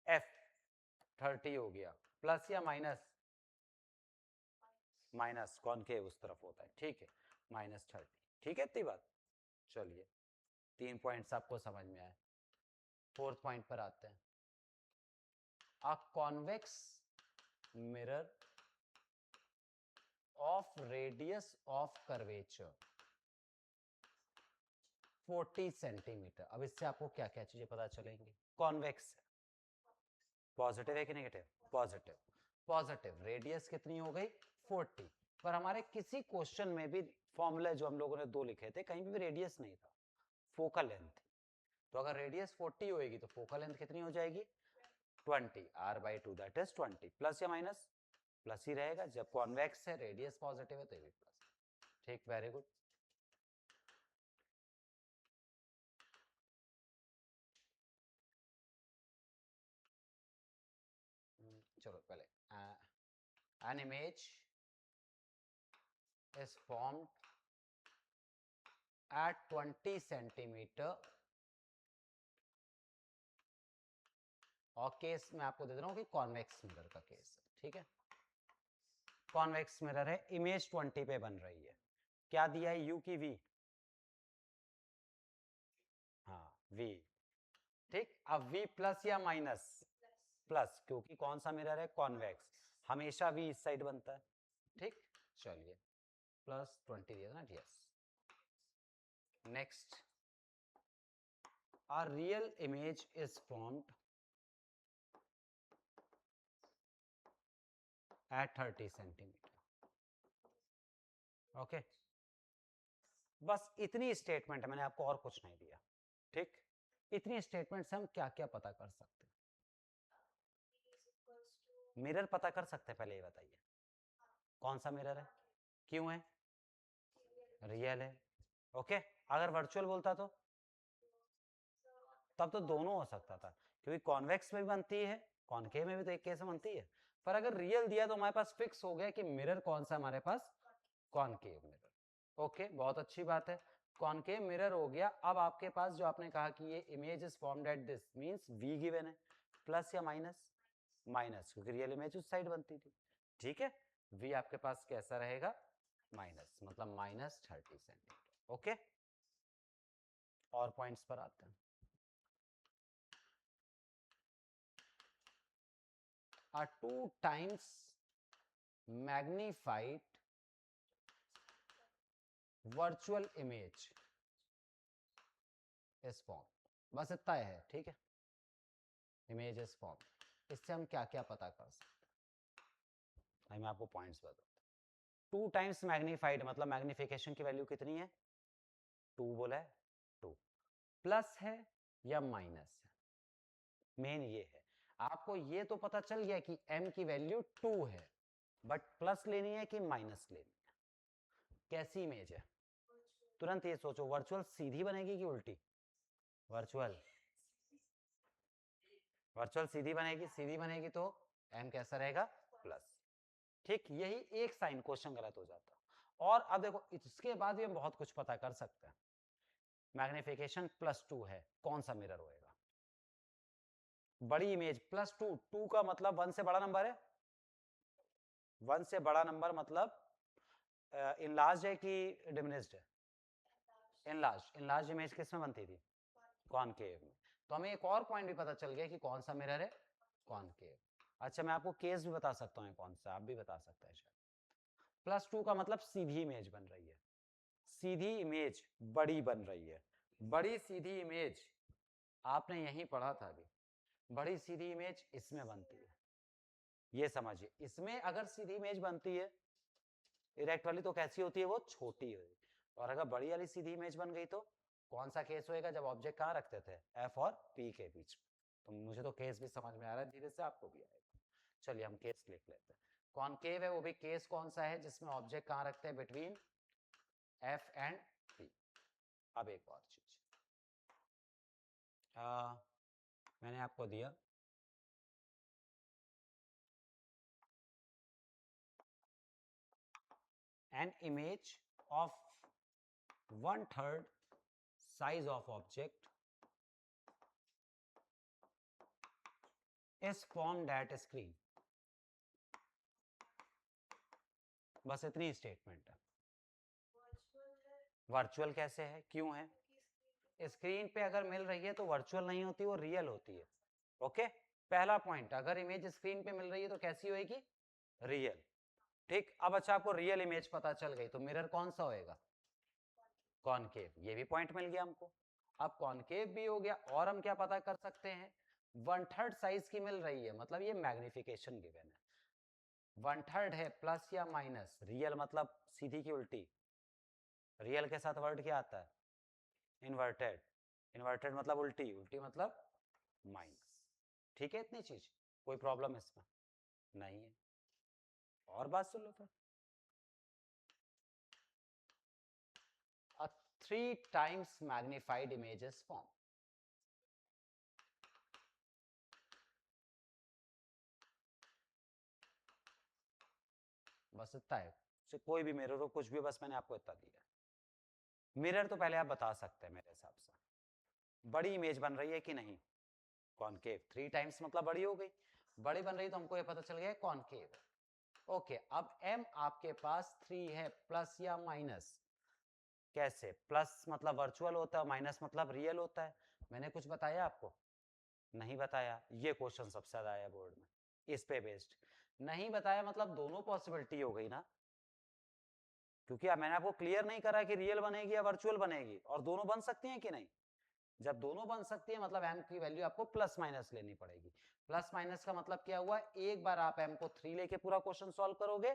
एफ 30 हो गया, प्लस या माइनस, माइनस, कॉनकेव उस तरफ होता है, ठीक है, -30, ठीक है, इतनी बात। चलिए 3 पॉइंट्स आपको समझ में आए, 4th पॉइंट पर आते हैं, a convex mirror of radius of curvature 40 centimetre. अब इससे आपको क्या क्या चीजें पता चलेंगी, कॉन्वेक्स पॉजिटिव है कि नेगेटिव, पॉजिटिव, पॉजिटिव, रेडियस कितनी हो गई 40, पर हमारे किसी क्वेश्चन में भी फॉर्मूला जो हम लोगों ने 2 लिखे थे, कहीं भी रेडियस नहीं था, फोकल लेंथ, तो अगर रेडियस 40 होगी तो फोकल लेंथ कितनी हो जाएगी 20, r/2 दैट इज 20, प्लस या माइनस, प्लस ही रहेगा, जब कॉन्वेक्स है रेडियस पॉजिटिव है तो ये भी प्लस, ठीक, वेरी गुड। चलो पहले, an image is formed at 20 centimetre, और केस मैं आपको दे दे रहा हूं कि कॉन्वेक्स मिरर का केस है, ठीक है, कॉन्वेक्स मिरर है, इमेज 20 पे बन रही है, क्या दिया है u की v, हाँ v, ठीक, अब v प्लस या माइनस, प्लस, क्योंकि कौन सा मिरर है, कॉन्वेक्स, हमेशा v इस साइड बनता है, ठीक। चलिए +20 दिया ना, yes. Next, a real image is formed at 30 centimetre, okay, बस इतनी स्टेटमेंट है, मैंने आपको और कुछ नहीं दिया, ठीक, इतनी स्टेटमेंट से हम क्या क्या पता कर सकते हैं, मिरर पता कर सकते हैं, पहले ये बताइए कौन सा मिरर है, क्यों है? रियल है। ओके, अगर वर्चुअल बोलता तो तब तो दोनों हो सकता था, क्योंकि कॉन्वेक्स में भी बनती है, कॉनकेव में भी तो एक केस में बनती है। पर अगर रियल दिया तो हमारे पास फिक्स हो गया कि मिरर कौन सा हमारे पास, कॉनकेव मिरर। ओके, बहुत अच्छी बात है, कॉनकेव मिरर हो गया। अब आपके पास जो आपने कहा कि ये image is formed at this means V given है, प्लस या माइनस? माइनस, क्योंकि रियल इमेज उस साइड बनती थी। ठीक है, वी आपके पास कैसा रहेगा? माइनस, मतलब -30 सेंटीमीटर। ओके, और पॉइंट्स पर आते हैं। A 2 times magnified virtual image is formed. बस इतना है, ठीक है, इमेज इज फॉर्म। इससे हम क्या क्या पता कर सकते हैं, मैं आपको पॉइंट्स बताता हूँ। 2 टाइम्स मैग्नीफाइड मतलब मैग्निफिकेशन की वैल्यू कितनी है? 2 बोला है, 2 प्लस है या माइनस है, मेन ये है। आपको ये तो पता चल गया कि m की वैल्यू 2 है, बट प्लस लेनी है कि माइनस लेनी है? कैसी इमेज है? तुरंत ये सोचो, वर्चुअल सीधी बनेगी कि उल्टी? वर्चुअल, वर्चुअल सीधी बनेगी, सीधी बनेगी तो m कैसा रहेगा? प्लस। ठीक, यही एक साइन क्वेश्चन गलत हो जाता। और अब देखो, इसके बाद भी हम बहुत कुछ पता कर सकते हैं। मैग्निफिकेशन +2 है, कौन सा मिरर होएगा? बड़ी इमेज +2, 2 का मतलब 1 से बड़ा नंबर है, 1 से बड़ा नंबर मतलब इनलार्ज है कि डिमिनिश्ड है? इनलार्ज। इनलार्ज इमेज किस में बनती थी? कॉनकेव में। तो हमें एक और पॉइंट भी पता चल गया कि कौन सा मिरर है? कॉनकेव। अच्छा, मैं आपको केस भी बता सकता हूँ कौन सा, आप भी बता सकते हैं शायद। +2 का मतलब सीधी इमेज बन रही है, सीधी इमेज बड़ी बन रही है। बड़ी सीधी इमेज आपने यहीं पढ़ा था अभी, बड़ी सीधी इमेज इसमें बनती है, ये समझिए। इसमें अगर सीधी इमेज बनती है इरेक्ट वाली तो कैसी होती है? वो छोटी है। और अगर बड़ी वाली सीधी इमेज बन गई तो कौन सा केस होएगा? जब ऑब्जेक्ट कहाँ रखते थे? F और P के बीच में। तो मुझे तो केस भी समझ में आ रहा है, धीरे से आपको भी आएगा। चलिए हम केस लिख लेते हैं। कॉनकेव है, वो भी केस कौन सा है जिसमें ऑब्जेक्ट कहाँ रखते हैं? Between F and P। अब एक और चीज मैंने आपको दिया an image of 1/3 size of object is formed at screen। बस इतनी स्टेटमेंट है। वर्चुअल कैसे है, क्यों है? स्क्रीन पे अगर मिल रही है तो वर्चुअल नहीं होती, वो रियल होती है। ओके, पहला पॉइंट, अगर इमेज स्क्रीन पे मिल रही है तो कैसी होएगी? रियल। ठीक, अब अच्छा आपको रियल इमेज पता चल गई तो मिरर कौन सा होएगा? कॉनकेव। ये भी पॉइंट मिल गया हमको। अब कॉनकेव भी हो गया, और हम क्या पता कर सकते हैं? 1/3 साइज की मिल रही है, मतलब ये मैग्निफिकेशन गिवन है। 1/3 है, प्लस या माइनस? रियल मतलब सीधी की उल्टी? रियल के साथ वर्ड क्या आता है? इन्वर्टेड। इन्वर्टेड मतलब उल्टी, उल्टी मतलब माइनस। ठीक है, इतनी चीज, कोई प्रॉब्लम इसमें नहीं है। और बात सुन लो फिर। A 3 times magnified image is formed। बस इतना है, कोई भी मिरर हो, कुछ भी, बस मैंने आपको इतना दिया। मिरर तो पहले आप बता सकते हैं मेरे हिसाब से, बड़ी इमेज बन रही है कि नहीं? कॉनकेव। 3 टाइम्स मतलब बड़ी हो गई, बड़ी बन रही तो हमको ये पता चल गया कॉनकेव। ओके, अब m आपके पास 3 है, प्लस या माइनस? कैसे? प्लस मतलब वर्चुअल होता है, माइनस मतलब रियल होता है। मैंने कुछ बताया आपको? नहीं बताया। ये क्वेश्चन सबसे ज्यादा आया बोर्ड में, इस पे बेस्ड नहीं बताया, मतलब दोनों पॉसिबिलिटी हो गई ना, क्योंकि मैंने आपको क्लियर नहीं करा कि रियल बनेगी या वर्चुअल बनेगी, और दोनों बन सकती हैं कि नहीं? जब दोनों बन सकती है मतलब m की वैल्यू आपको प्लस माइनस लेनी पड़ेगी। प्लस माइनस का मतलब क्या हुआ? एक बार आप m को 3 लेके पूरा क्वेश्चन सॉल्व करोगे,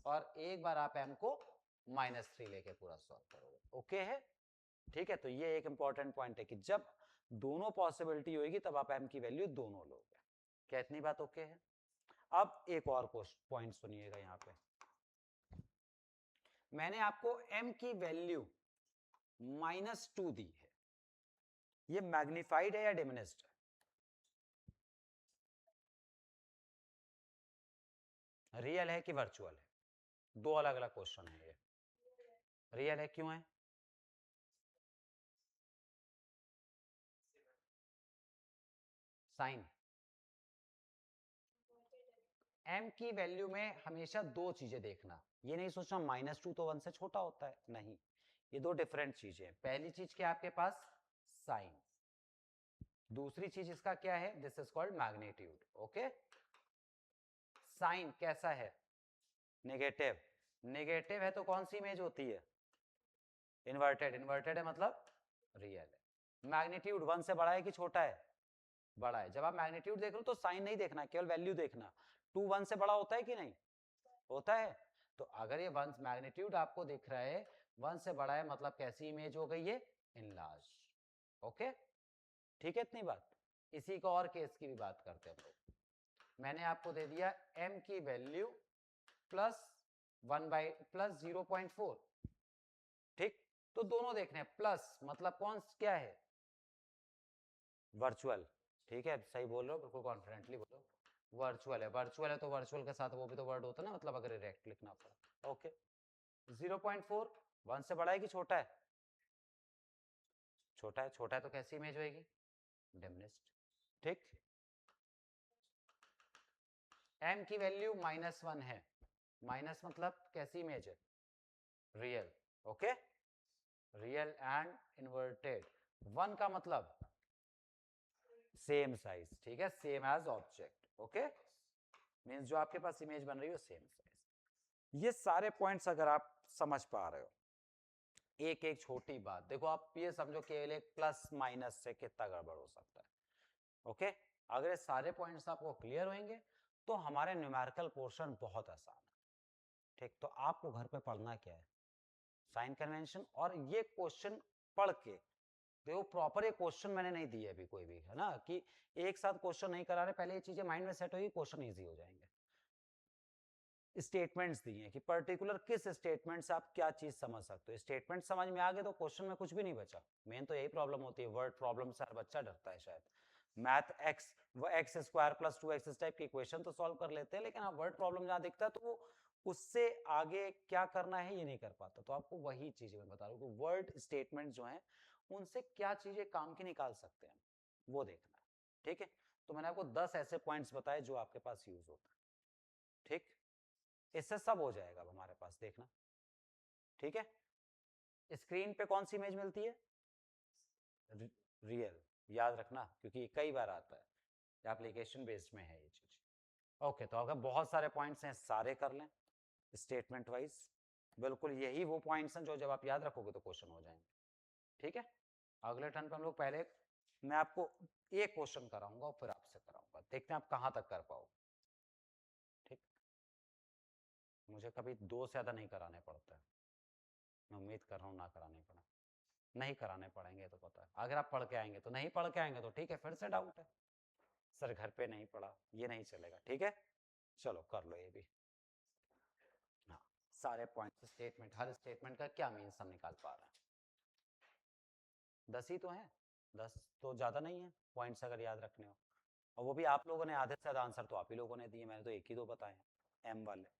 और एक बार आप m को -3 लेके पूरा सॉल्व करोगे। ओके है? ठीक है, तो ये एक इंपॉर्टेंट पॉइंट है कि जब दोनों पॉसिबिलिटी होगी तब आप m की वैल्यू दोनों लोगे। क्या इतनी बात ओके है? अब एक और पॉइंट सुनिएगा यहाँ पे। मैंने आपको m की वैल्यू -2 दी है, ये मैग्निफाइड है या डिमिनिस्ड है? रियल है कि वर्चुअल है? दो अलग अलग क्वेश्चन है ये। रियल है, क्यों है? साइन। m की वैल्यू में हमेशा दो चीजें देखना, ये नहीं सोचना -2 तो 1 से छोटा होता है, नहीं, ये दो डिफरेंट चीजें हैं। पहली चीज क्या है आपके पास? साइन। दूसरी चीज इसका क्या है? This is called magnitude. Okay, sign कैसा है? नेगेटिव। नेगेटिव है तो कौन सी इमेज होती है? इन्वर्टेड। इन्वर्टेड है मतलब रियल है। मैग्नीट्यूड 1 से बड़ा है कि छोटा है? बड़ा है। जब आप मैग्नीट्यूड देख रहे हो तो साइन नहीं देखना, केवल वैल्यू देखना। 2 1 से बड़ा होता है कि नहीं होता है? तो अगर ये 1 मैग्नीट्यूड आपको दिख रहा है 1 से बड़ा है, मतलब कैसी इमेज हो गई है? इनलार्ज। ओके, ठीक है इतनी बात। इसी का और केस की भी बात करते हैं हम लोग। मैंने आपको दे दिया m की वैल्यू प्लस 0.4, ठीक? तो दोनों देखने हैं। प्लस मतलब कौन क्या है? वर्चुअल। ठीक है, सही बोल रहे हो, बिल्कुल कॉन्फिडेंटली बोलो। वर्चुअल है। वर्चुअल है तो वर्चुअल के साथ वो भी तो वर्ड होता है ना, मतलब अगर डायरेक्ट लिखना पड़ा। ओके, 0.4 1 से बड़ा है कि छोटा है? छोटा है। छोटा है तो कैसी इमेज होगी? डिमिनिस्ड। ठीक, m की वैल्यू -1 है, माइनस मतलब कैसी इमेज है? Real. Okay, real and inverted. 1 का मतलब सेम साइज, ठीक है, same as object. Okay, means जो आपके पास इमेज बन रही है सेम साइज। ये सारे पॉइंट्स अगर आप समझ पा रहे हो, एक एक छोटी बात देखो, आप ये समझो केवल एक प्लस माइनस से कितना गड़बड़ हो सकता है। ओके, अगर ये सारे पॉइंट्स आपको क्लियर होंगे तो हमारे न्यूमेरिकल पोर्शन बहुत आसान है। ठीक, तो आपको घर पे पढ़ना क्या है? Sign convention. और ये क्वेश्चन पढ़ के देखो, प्रॉपर ये क्वेश्चन मैंने नहीं दिए अभी कोई भी, है ना, कि एक साथ क्वेश्चन नहीं करा रहे, पहले ये चीजें माइंड में सेट होगी, क्वेश्चन इजी हो जाएंगे। स्टेटमेंट्स दिए हैं कि पर्टिकुलर किस स्टेटमेंट से आप क्या चीज समझ सकते हो। स्टेटमेंट समझ में आ गए तो क्वेश्चन में कुछ भी नहीं बचा। मेन तो यही प्रॉब्लम होती है, वर्ड प्रॉब्लम से हर बच्चा डरता है शायद। Math x x square plus 2x इस टाइप की इक्वेशन तो सॉल्व कर लेते हैं, लेकिन हाँ वर्ड प्रॉब्लम जहाँ दिखता है तो वो उससे आगे क्या करना है ये नहीं कर पाता। तो आपको वही चीजें मैं बता रहा हूँ कि वर्ड स्टेटमेंट जो है उनसे क्या चीजें काम की निकाल सकते हैं वो देखना है। ठीक है, तो मैंने आपको 10 ऐसे पॉइंट्स बताए जो आपके पास यूज होता है। ठीक, इससे सब हो जाएगा अब हमारे पास, देखना। ठीक है, स्क्रीन पे कौन सी इमेज मिलती है? रियल। याद रखना क्योंकि कई बार आता है, एप्लीकेशन बेस्ड में है ये चीज। ओके, तो अगर बहुत सारे पॉइंट्स हैं सारे कर लें स्टेटमेंट वाइज। बिल्कुल यही वो पॉइंट्स हैं जो जब आप याद रखोगे तो क्वेश्चन हो जाएंगे। ठीक है, अगले टर्न पे हम लोग पहले मैं आपको एक क्वेश्चन कराऊंगा और फिर आपसे कराऊंगा, देखते हैं आप कहां तक कर पाओ। ठीक, मुझे कभी दो से ज्यादा नहीं कराने पड़ता है, मैं उम्मीद कर रहा हूँ ना कराने पड़े। नहीं कराने पड़ेंगे तो पता है, अगर आप पढ़ के आएंगे तो, नहीं पढ़ के आएंगे तो ठीक है, फिर से डाउट है, सर घर पे नहीं पढ़ा, ये नहीं चलेगा। ठीक है, चलो कर लो ये भी। हाँ, सारे पॉइंट स्टेटमेंट, हर स्टेटमेंट का क्या मीन्स हम निकाल पा रहे हैं। 10 ही तो हैं, 10 तो ज्यादा नहीं है पॉइंट्स अगर याद रखने हो। और वो भी आप लोगों ने आधे से ज्यादा आंसर तो आप ही लोगों ने दिए, मैंने तो एक ही दो बताए हैं एम वाले।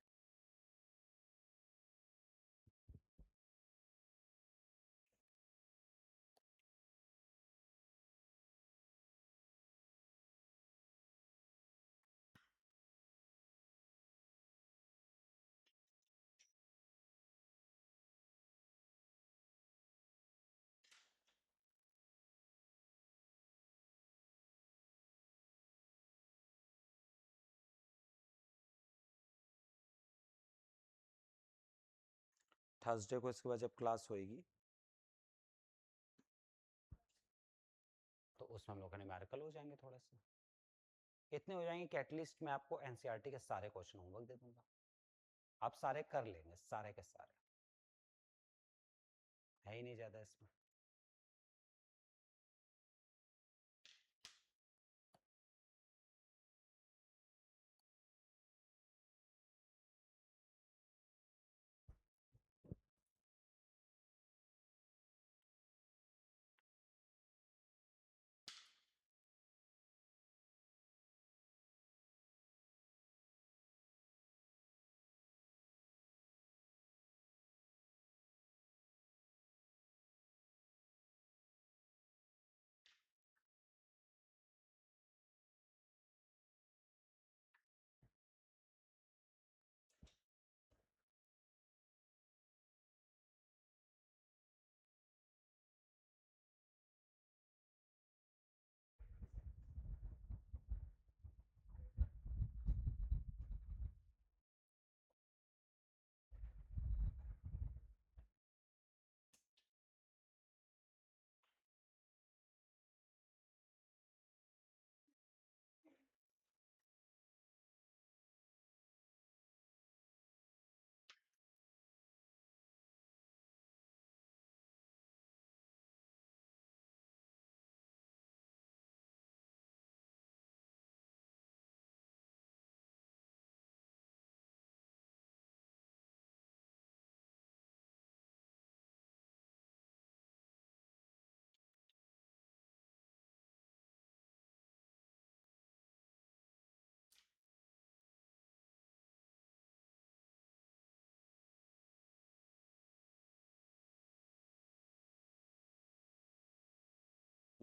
थर्सडे को इसके बाद जब क्लास होएगी तो उसमें हम लोग का न्यूमेरिकल हो जाएंगे, थोड़े से इतने हो जाएंगे कि एटलीस्ट मैं आपको एनसीईआरटी के सारे क्वेश्चन होमवर्क दे दूंगा, आप सारे कर लेंगे, सारे के सारे, है ही नहीं ज्यादा इसमें।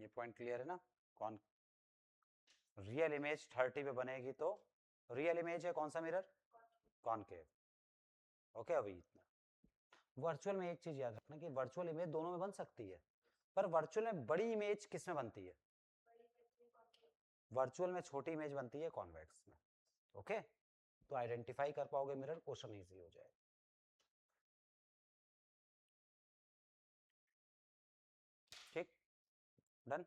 ये पॉइंट क्लियर है ना? कौन रियल इमेज 30 पे बनेगी तो रियल इमेज है कौन सा मिरर? कॉनकेव। ओके, अभी इतना। वर्चुअल में एक चीज याद रखना कि वर्चुअल इमेज दोनों में बन सकती है, पर वर्चुअल में बड़ी इमेज किस में बनती है? वर्चुअल में छोटी इमेज बनती है कॉन्वेक्स में। ओके, तो आइडेंटिफाई कर पाओगे मिरर, क्वेश्चन इजी हो जाएगा। ठीक, डन।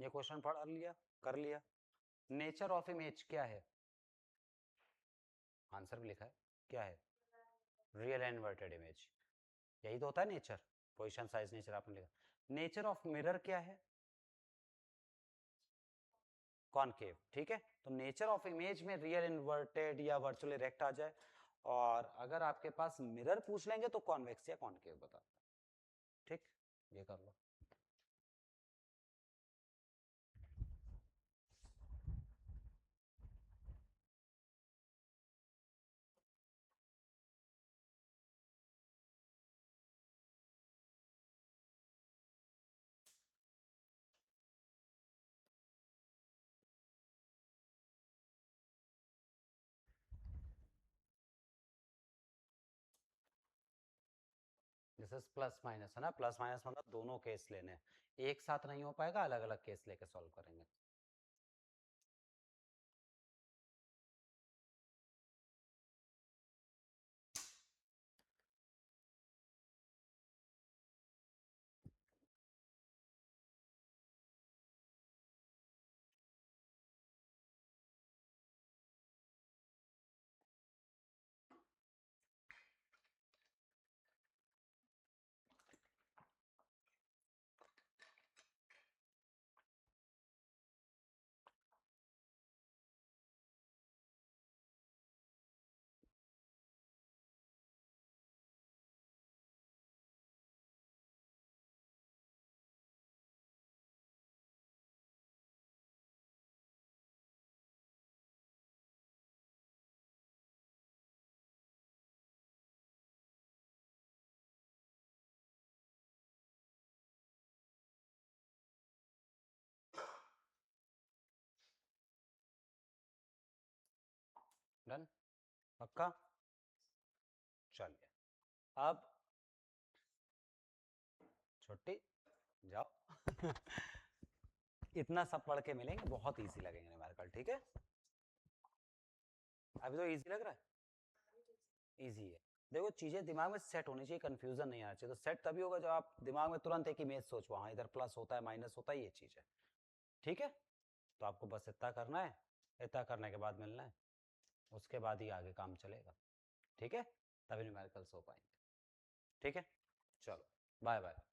ये क्वेश्चन पढ़ लिया, कर लिया। नेचर ऑफ इमेज क्या है? आंसर भी लिखा है, क्या है? रियल एंड इन्वर्टेड इमेज, यही तो होता है नेचर। पोजीशन साइज नेचर आपने लिखा। नेचर ऑफ मिरर क्या है? कॉनकेव। ठीक है, तो नेचर ऑफ इमेज में रियल इन्वर्टेड या वर्चुअल इरेक्ट आ जाए, और अगर आपके पास मिरर पूछ लेंगे तो कॉन्वेक्स या कॉनकेव बता। ठीक, ये कर लो। दिस इज प्लस माइनस है ना, प्लस माइनस मतलब दोनों केस लेने, एक साथ नहीं हो पाएगा, अलग अलग केस लेके सॉल्व करेंगे। डन, पक्का? चलिए, अब छुट्टी जाओ। इतना सब पढ़ के मिलेंगे, बहुत इजी लगेंगे न्यूमेरिकल। ठीक है, अभी तो इजी लग रहा है, इजी है। देखो चीजें दिमाग में सेट होनी चाहिए, कंफ्यूजन नहीं आना चाहिए। तो सेट तभी होगा जब आप दिमाग में तुरंत एक इमेज सोचो, हाँ इधर प्लस होता है माइनस होता है, ये चीज है। ठीक है, तो आपको बस इतना करना है, इतना करने के बाद मिलना है, उसके बाद ही आगे काम चलेगा। ठीक है, तभी न्यूमेरिकल्स हो पाएंगे। ठीक है, चलो बाय बाय।